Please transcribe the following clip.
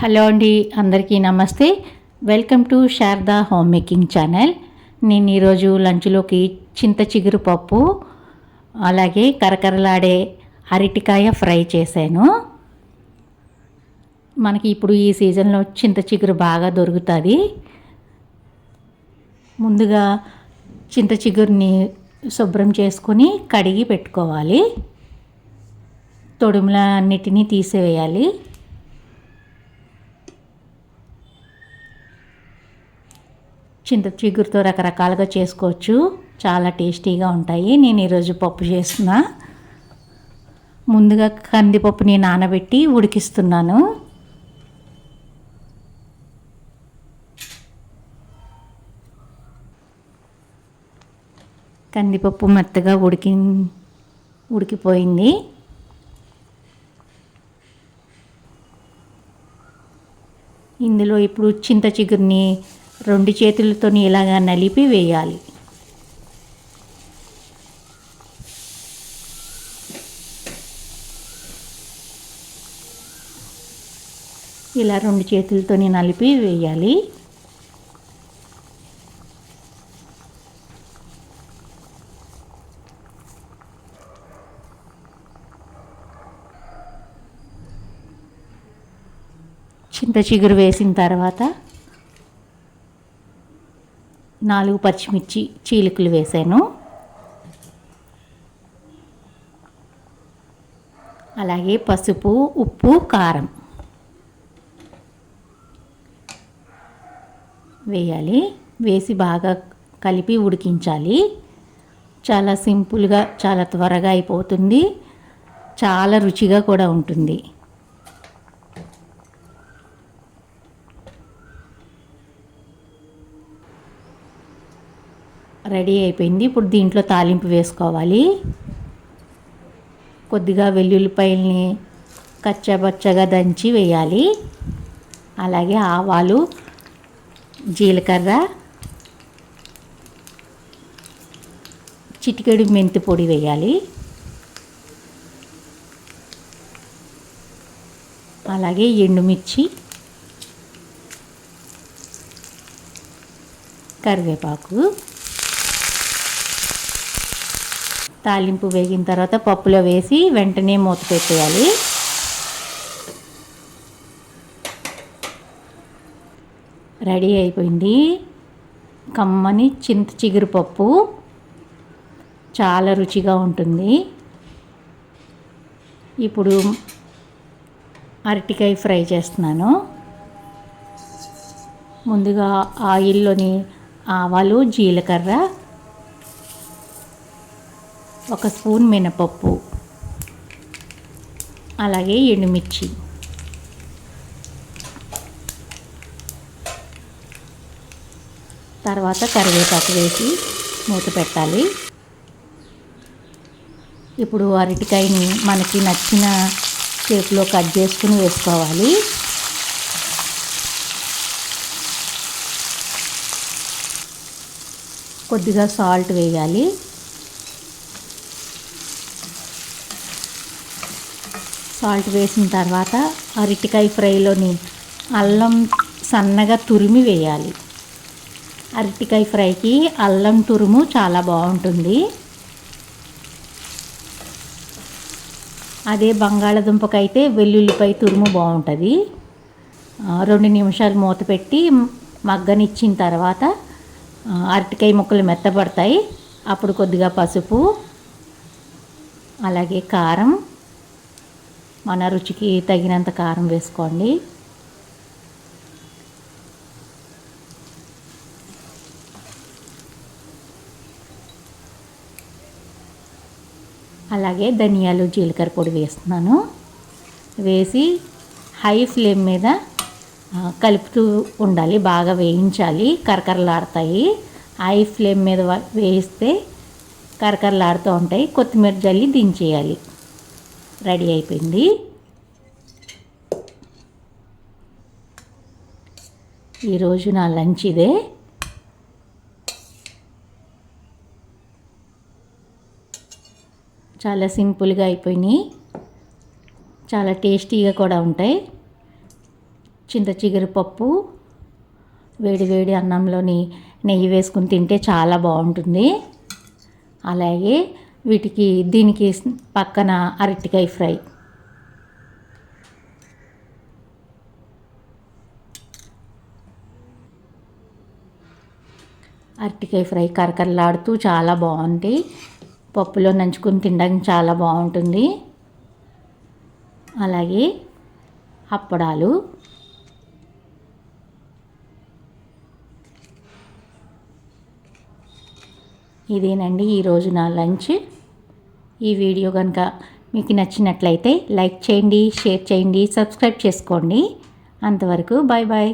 Hello అండి, అందరికీ నమస్తే. Welcome to Sharada home making channel. నేను ఈరోజు లంచ్లోకి చింత చిగురు పప్పు అలాగే కరకరలాడే అరటికాయ ఫ్రై చేశాను. మనకి ఇప్పుడు ఈ సీజన్లో చింత చిగురు బాగా దొరుకుతుంది. ముందుగా చింత చిగురిని శుభ్రం చేసుకొని కడిగి పెట్టుకోవాలి. తొడుముల అన్నిటినీ తీసివేయాలి. చింత చిగురుతో రకరకాలుగా చేసుకోవచ్చు, చాలా టేస్టీగా ఉంటాయి. నేను ఈరోజు పప్పు చేస్తున్నా. ముందుగా కందిపప్పుని నానబెట్టి ఉడికిస్తున్నాను. కందిపప్పు మెత్తగా ఉడికిపోయింది. ఇందులో ఇప్పుడు చింత చిగురిని 2 చేతులతో ఇలాగా నలిపి వేయాలి. ఇలా 2 చేతులతో నలిపి వేయాలి. చింత చిగురు వేసిన తర్వాత 4 పచ్చిమిర్చి చీలికలు వేసాను. అలాగే పసుపు, ఉప్పు, కారం వేయాలి. వేసి బాగా కలిపి ఉడికించాలి. చాలా సింపుల్గా, చాలా త్వరగా అయిపోతుంది. చాలా రుచిగా కూడా ఉంటుంది. రెడీ అయిపోయింది. ఇప్పుడు దీంట్లో తాలింపు వేసుకోవాలి. కొద్దిగా వెల్లుల్లిపాయల్ని కచ్చాపచ్చగా దంచి వేయాలి. అలాగే ఆవాలు, జీలకర్ర, చిటికెడు మెంతి పొడి వేయాలి. అలాగే ఎండుమిర్చి, కరివేపాకు. తాలింపు వేగిన తర్వాత పప్పులో వేసి వెంటనే మూత పెట్టేయాలి. రెడీ అయిపోయింది కమ్మని చింత చిగురు పప్పు. చాలా రుచిగా ఉంటుంది. ఇప్పుడు అరటికాయ ఫ్రై చేస్తున్నాను. ముందుగా ఆయిల్లోని ఆవాలు, జీలకర్ర, 1 స్పూన్ మినపప్పు, అలాగే ఎండుమిర్చి, తర్వాత కరివేపాకు వేసి మూత పెట్టాలి. ఇప్పుడు అరటికాయని మనకి నచ్చిన షేప్లో కట్ చేసుకుని వేసుకోవాలి. కొద్దిగా సాల్ట్ వేయాలి. సాల్ట్ వేసిన తర్వాత అరటికాయ ఫ్రైలోని అల్లం సన్నగా తురిమి వేయాలి. అరటికాయ ఫ్రైకి అల్లం తురుము చాలా బాగుంటుంది. అదే బంగాళదుంపకైతే వెల్లుల్లిపాయ తురుము బాగుంటుంది. 2 నిమిషాలు మూత పెట్టి మగ్గనిచ్చిన తర్వాత అరటికాయ ముక్కలు మెత్తపడతాయి. అప్పుడు కొద్దిగా పసుపు, అలాగే కారం, మన రుచికి తగినంత కారం వేసుకోండి. అలాగే ధనియాలు, జీలకర్ర పొడి వేస్తున్నాను. వేసి హై ఫ్లేమ్ మీద కలుపుతూ ఉండాలి. బాగా వేయించాలి. కరకరలాడతాయి. హై ఫ్లేమ్ మీద వేయిస్తే కరకరలాడుతూ ఉంటాయి. కొత్తిమీర జల్లి దించేయాలి. రెడీ అయిపోయింది. ఈరోజు నా లంచ్ ఇదే. చాలా సింపుల్గా అయిపోయినాయి. చాలా టేస్టీగా కూడా ఉంటాయి. చింత చిగురు పప్పు వేడి వేడి అన్నంలోని నెయ్యి వేసుకుని తింటే చాలా బాగుంటుంది. అలాగే దీనికి పక్కన అరటికాయ ఫ్రై. అరటికాయ ఫ్రై కరకరలాడుతూ చాలా బాగుంటాయి. పప్పులో నంచుకుని తినడానికి చాలా బాగుంటుంది. అలాగే అప్పడాలు. ఇదేనండి ఈరోజు నా లంచ్. ఈ వీడియో కనుక మీకు నచ్చినట్లయితే లైక్ చేయండి, షేర్ చేయండి, సబ్స్క్రైబ్ చేసుకోండి. అంతవరకు బాయ్ బాయ్.